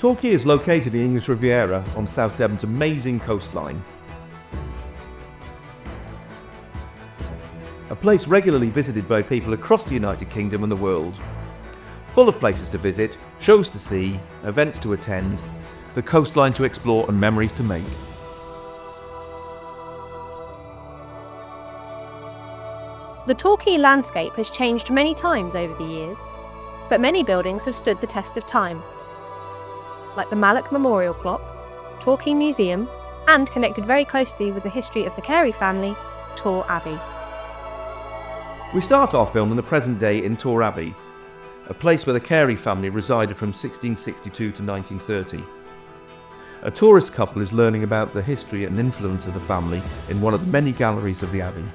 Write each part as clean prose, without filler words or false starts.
Torquay is located in the English Riviera on South Devon's amazing coastline. A place regularly visited by people across the United Kingdom and the world. Full of places to visit, shows to see, events to attend, the coastline to explore and memories to make. The Torquay landscape has changed many times over the years, but many buildings have stood the test of time, like the Mallock Memorial Clock, Torquay Museum, and connected very closely with the history of the Carey family, Torre Abbey. We start our film in the present day in Torre Abbey, a place where the Carey family resided from 1662 to 1930. A tourist couple is learning about the history and influence of the family in one of the many galleries of the Abbey.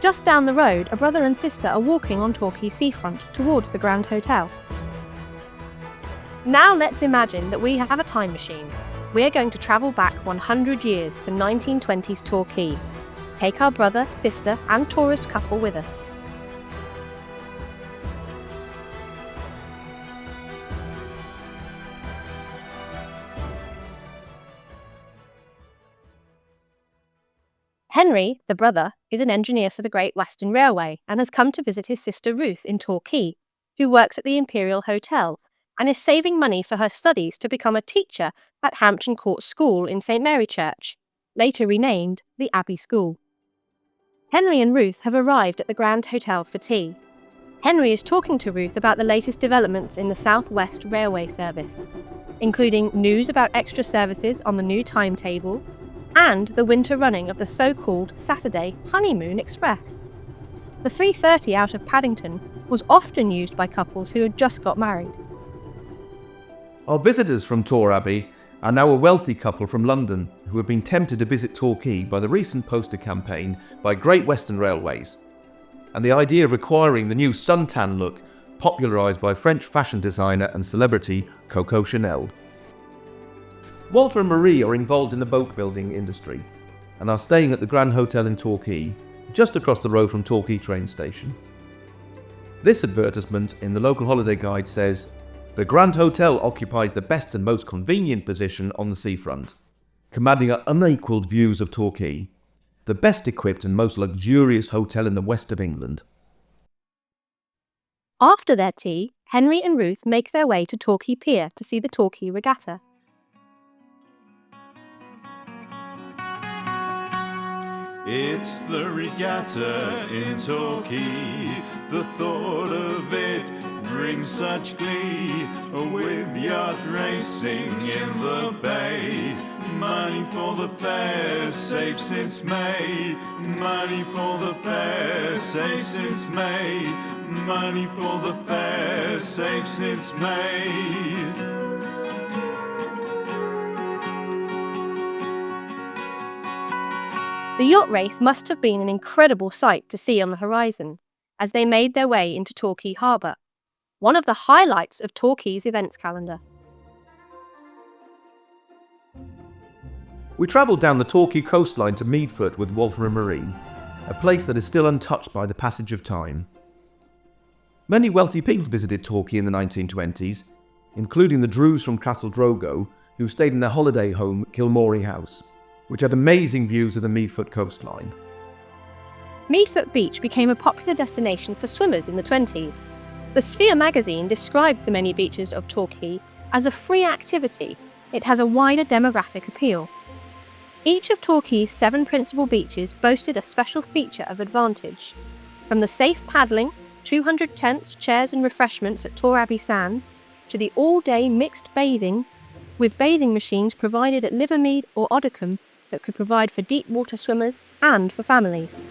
Just down the road, a brother and sister are walking on Torquay seafront towards the Grand Hotel. Now let's imagine that we have a time machine. We're going to travel back 100 years to 1920s Torquay. Take our brother, sister and tourist couple with us. Henry, the brother, is an engineer for the Great Western Railway and has come to visit his sister Ruth in Torquay, who works at the Imperial Hotel and is saving money for her studies to become a teacher at Hampton Court School in St Mary Church, later renamed the Abbey School. Henry and Ruth have arrived at the Grand Hotel for tea. Henry is talking to Ruth about the latest developments in the South West Railway service, including news about extra services on the new timetable and the winter running of the so-called Saturday Honeymoon Express. The 3:30 out of Paddington was often used by couples who had just got married. Our visitors from Torre Abbey are now a wealthy couple from London who have been tempted to visit Torquay by the recent poster campaign by Great Western Railways, and the idea of acquiring the new suntan look popularised by French fashion designer and celebrity Coco Chanel. Walter and Marie are involved in the boat building industry and are staying at the Grand Hotel in Torquay, just across the road from Torquay train station. This advertisement in the local holiday guide says, "The Grand Hotel occupies the best and most convenient position on the seafront, commanding unequalled views of Torquay, the best equipped and most luxurious hotel in the west of England." After their tea, Henry and Ruth make their way to Torquay Pier to see the Torquay Regatta. It's the regatta in Torquay, the thought of it brings such glee, with yacht racing in the bay. Money for the fair, safe since May. Money for the fair, safe since May. Money for the fair, safe since May. The yacht race must have been an incredible sight to see on the horizon as they made their way into Torquay Harbour, one of the highlights of Torquay's events calendar. We travelled down the Torquay coastline to Meadfoot with Walter and Marie, a place that is still untouched by the passage of time. Many wealthy people visited Torquay in the 1920s, including the Drews from Castle Drogo, who stayed in their holiday home Kilmorey House, which had amazing views of the Meadfoot coastline. Meadfoot Beach became a popular destination for swimmers in the 20s. The Sphere magazine described the many beaches of Torquay as a free activity. It has a wider demographic appeal. Each of Torquay's 7 principal beaches boasted a special feature of advantage. From the safe paddling, 200 tents, chairs and refreshments at Torre Abbey Sands, to the all-day mixed bathing, with bathing machines provided at Livermead or Oddicombe that could provide for deep water swimmers and for families.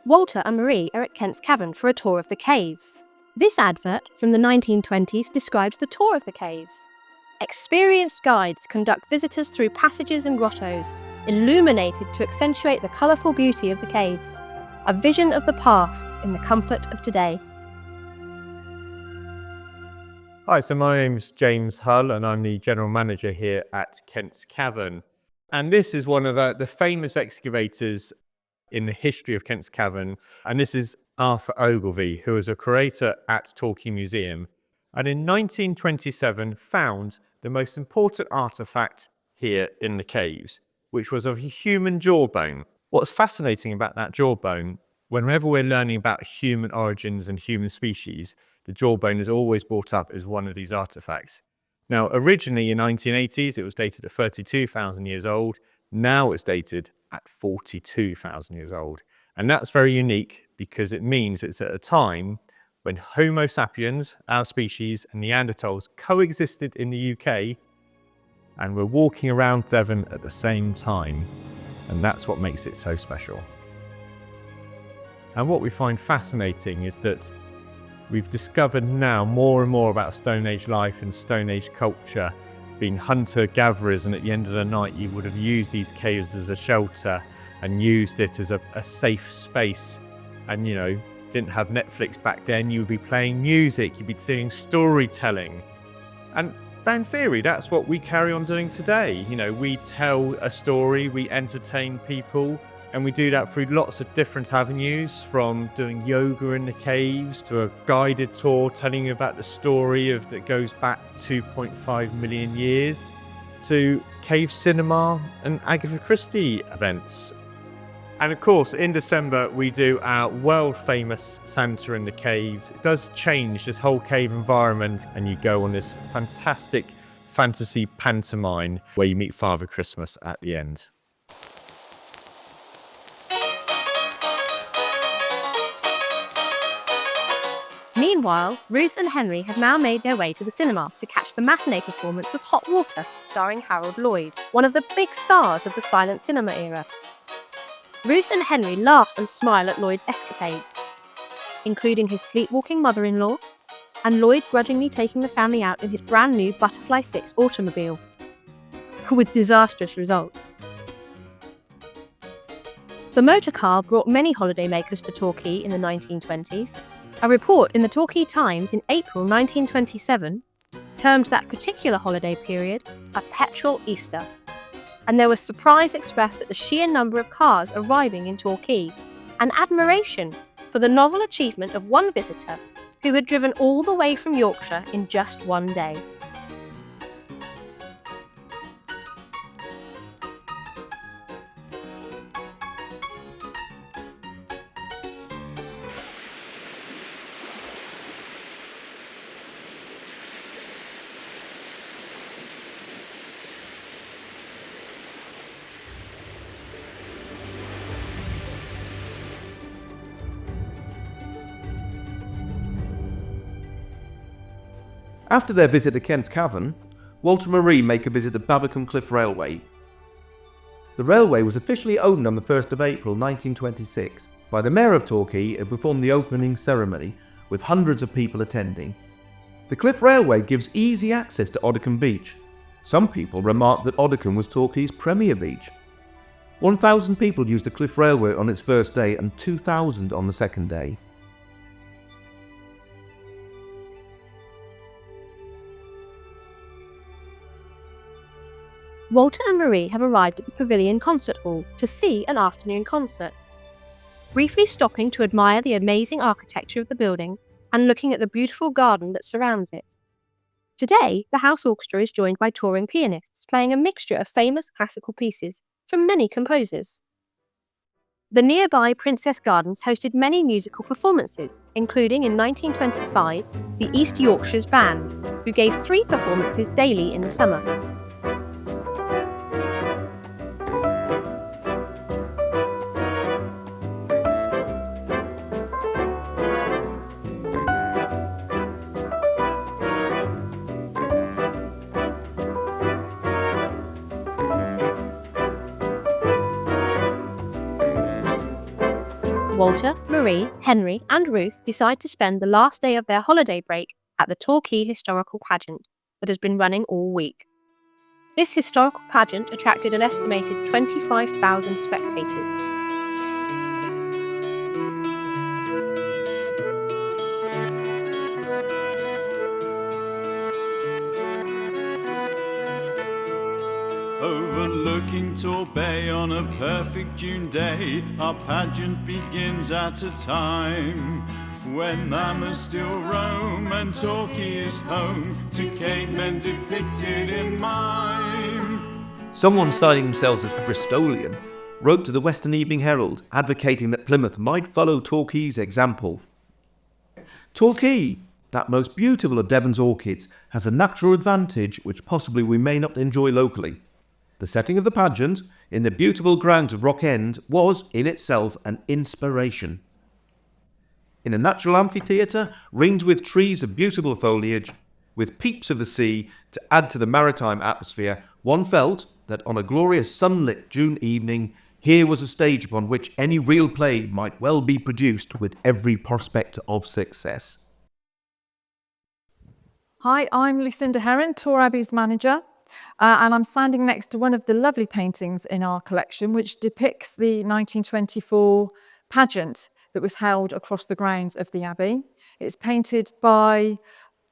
Walter and Marie are at Kent's Cavern for a tour of the caves. This advert from the 1920s describes the tour of the caves. Experienced guides conduct visitors through passages and grottos, illuminated to accentuate the colourful beauty of the caves. A vision of the past in the comfort of today. Hi, so my name's James Hull and I'm the General Manager here at Kent's Cavern. And this is one of the famous excavators in the history of Kent's Cavern. And this is Arthur Ogilvie, who was a curator at Torquay Museum. And in 1927 found the most important artefact here in the caves, which was of a human jawbone. What's fascinating about that jawbone, whenever we're learning about human origins and human species, the jawbone is always brought up as one of these artifacts. Now, originally in 1980s, it was dated at 32,000 years old. Now it's dated at 42,000 years old. And that's very unique because it means it's at a time when Homo sapiens, our species, and Neanderthals coexisted in the UK and were walking around Devon at the same time. And that's what makes it so special. And what we find fascinating is that we've discovered now more and more about Stone Age life and Stone Age culture, being hunter-gatherers, and at the end of the night you would have used these caves as a shelter and used it as a safe space. And you know, didn't have Netflix back then, you would be playing music, you'd be doing storytelling. And in theory, that's what we carry on doing today. You know, we tell a story, we entertain people, and we do that through lots of different avenues, from doing yoga in the caves to a guided tour telling you about the story that goes back 2.5 million years, to cave cinema and Agatha Christie events. And of course, in December, we do our world famous Santa in the Caves. It does change this whole cave environment, and you go on this fantastic fantasy pantomime where you meet Father Christmas at the end. Meanwhile, Ruth and Henry have now made their way to the cinema to catch the matinee performance of Hot Water, starring Harold Lloyd, one of the big stars of the silent cinema era. Ruth and Henry laugh and smile at Lloyd's escapades, including his sleepwalking mother-in-law, and Lloyd grudgingly taking the family out in his brand new Butterfly 6 automobile, with disastrous results. The motor car brought many holidaymakers to Torquay in the 1920s. A report in the Torquay Times in April 1927 termed that particular holiday period a petrol Easter, and there was surprise expressed at the sheer number of cars arriving in Torquay, and admiration for the novel achievement of one visitor who had driven all the way from Yorkshire in just one day. After their visit to Kent's Cavern, Walter and Marie make a visit to Babbacombe Cliff Railway. The railway was officially opened on the 1st of April 1926 by the Mayor of Torquay, who performed the opening ceremony with hundreds of people attending. The Cliff Railway gives easy access to Oddicombe Beach. Some people remarked that Oddicombe was Torquay's premier beach. 1,000 people used the Cliff Railway on its first day and 2,000 on the second day. Walter and Marie have arrived at the Pavilion Concert Hall to see an afternoon concert, briefly stopping to admire the amazing architecture of the building and looking at the beautiful garden that surrounds it. Today, the house orchestra is joined by touring pianists playing a mixture of famous classical pieces from many composers. The nearby Princess Gardens hosted many musical performances, including in 1925 the East Yorkshire's Band, who gave 3 performances daily in the summer. Walter, Marie, Henry and Ruth decide to spend the last day of their holiday break at the Torquay Historical Pageant that has been running all week. This historical pageant attracted an estimated 25,000 spectators. Overlooking Bay on a perfect June day, our pageant begins at a time when mammals still roam and Torquay is home to cavemen depicted in mime. Someone signing themselves as Bristolian wrote to the Western Evening Herald advocating that Plymouth might follow Torquay's example. Torquay, that most beautiful of Devon's orchids, has a natural advantage which possibly we may not enjoy locally. The setting of the pageant, in the beautiful grounds of Rock End, was in itself an inspiration. In a natural amphitheatre, ringed with trees of beautiful foliage, with peeps of the sea to add to the maritime atmosphere, one felt that on a glorious sunlit June evening, here was a stage upon which any real play might well be produced with every prospect of success. Hi, I'm Lucinda Heron, Torre Abbey's manager, and I'm standing next to one of the lovely paintings in our collection, which depicts the 1924 pageant that was held across the grounds of the Abbey. It's painted by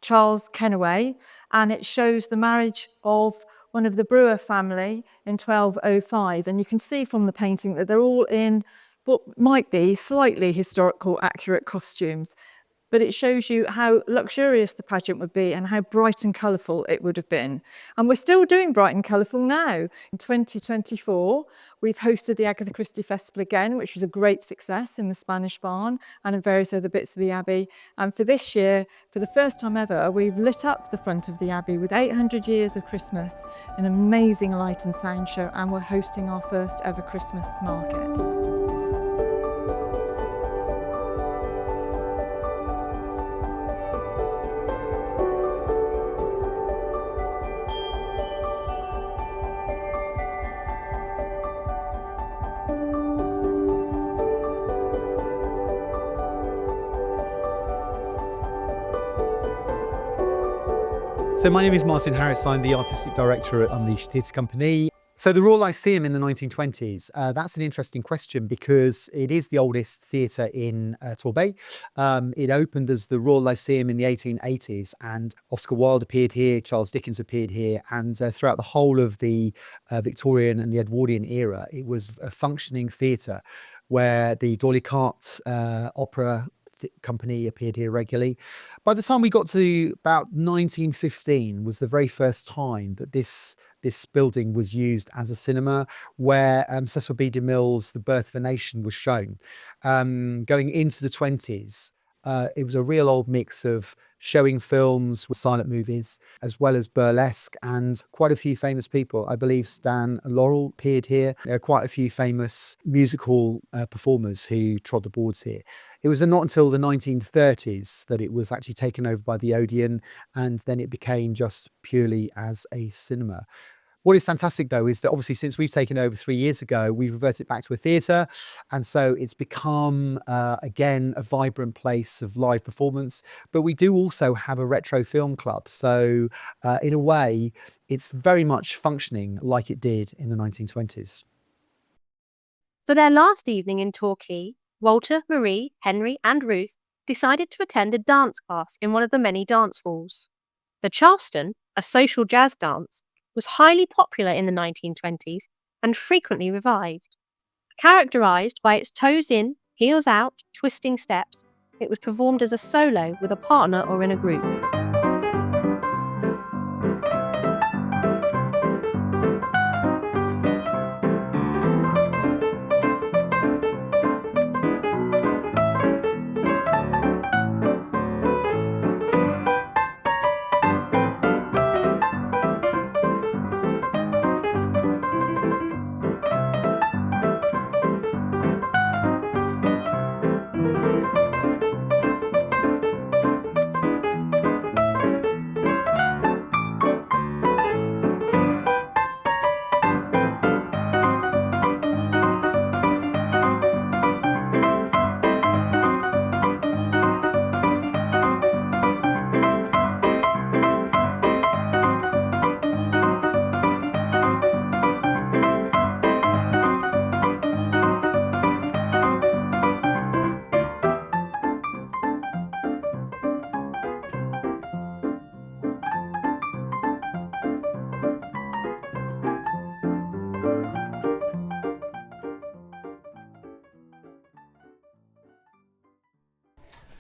Charles Kenaway, and it shows the marriage of one of the Brewer family in 1205. And you can see from the painting that they're all in what might be slightly historical accurate costumes. But it shows you how luxurious the pageant would be and how bright and colourful it would have been. And we're still doing bright and colourful now. In 2024, we've hosted the Agatha Christie Festival again, which was a great success in the Spanish Barn and in various other bits of the Abbey. And for this year, for the first time ever, we've lit up the front of the Abbey with 800 years of Christmas, an amazing light and sound show, and we're hosting our first ever Christmas market. So my name is Martin Harris. I'm the Artistic Director at Unleashed Theatre Company. So the Royal Lyceum in the 1920s, that's an interesting question because it is the oldest theatre in Torbay. It opened as the Royal Lyceum in the 1880s, and Oscar Wilde appeared here, Charles Dickens appeared here, and throughout the whole of the Victorian and the Edwardian era, it was a functioning theatre where the D'Oyly Carte opera company appeared here regularly. By the time we got to about 1915 was the very first time that this building was used as a cinema, where Cecil B. DeMille's The Birth of a Nation was shown. Going into the 20s, it was a real old mix of showing films with silent movies, as well as burlesque, and quite a few famous people. I believe Stan Laurel appeared here. There are quite a few famous musical performers who trod the boards here. It was not until the 1930s that it was actually taken over by the Odeon, and then it became just purely as a cinema. What is fantastic, though, is that obviously since we've taken over 3 years ago, we've reverted back to a theatre. And so it's become, again, a vibrant place of live performance. But we do also have a retro film club. So in a way, it's very much functioning like it did in the 1920s. For their last evening in Torquay, Walter, Marie, Henry and Ruth decided to attend a dance class in one of the many dance halls. The Charleston, a social jazz dance, was highly popular in the 1920s and frequently revived. Characterised by its toes in, heels out, twisting steps, it was performed as a solo with a partner or in a group.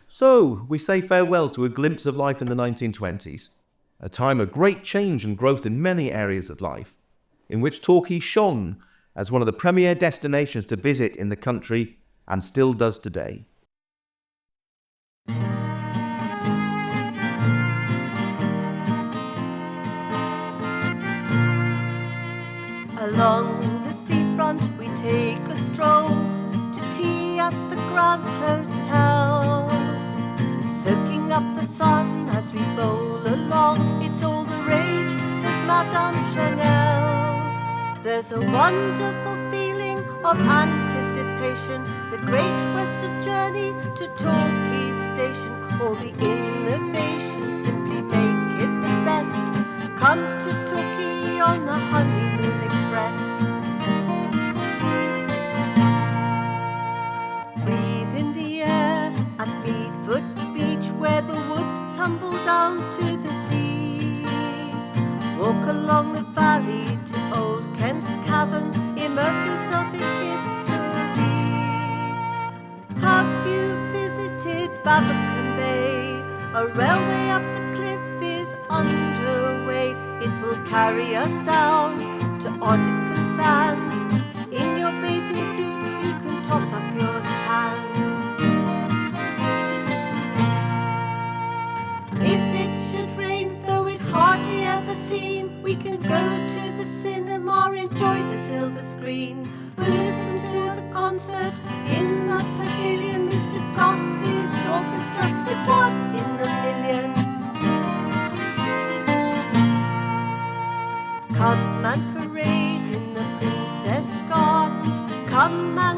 So, we say farewell to a glimpse of life in the 1920s, a time of great change and growth in many areas of life, in which Torquay shone as one of the premier destinations to visit in the country and still does today. Along the seafront we take a stroll to tea at the Grand Hotel, soaking up the sun as we bowl along. It's all the rage, says Madame Chanel. There's a wonderful feeling of anticipation, the Great Western journey to Torquay Station. All the innovations simply make it the best. Come to Torquay on the honeymoon express. Breathe in the air at Meadfoot Beach, where the woods tumble down to the sea. Walk along the valley to old Kent's Cavern, immerse yourself in history. Have you visited Barbican Bay? A railway up the cliff is underway. It will carry us down to Oddicombe Sands. In your bathing suit you can top up your tan. If it should rain, though it's hardly ever seen, we can go to the cinema, enjoy the silver screen. We'll listen to the concert in the pavilion. Mr. Goss's orchestra is one in a million. Come and parade in the Princess Gardens. Come and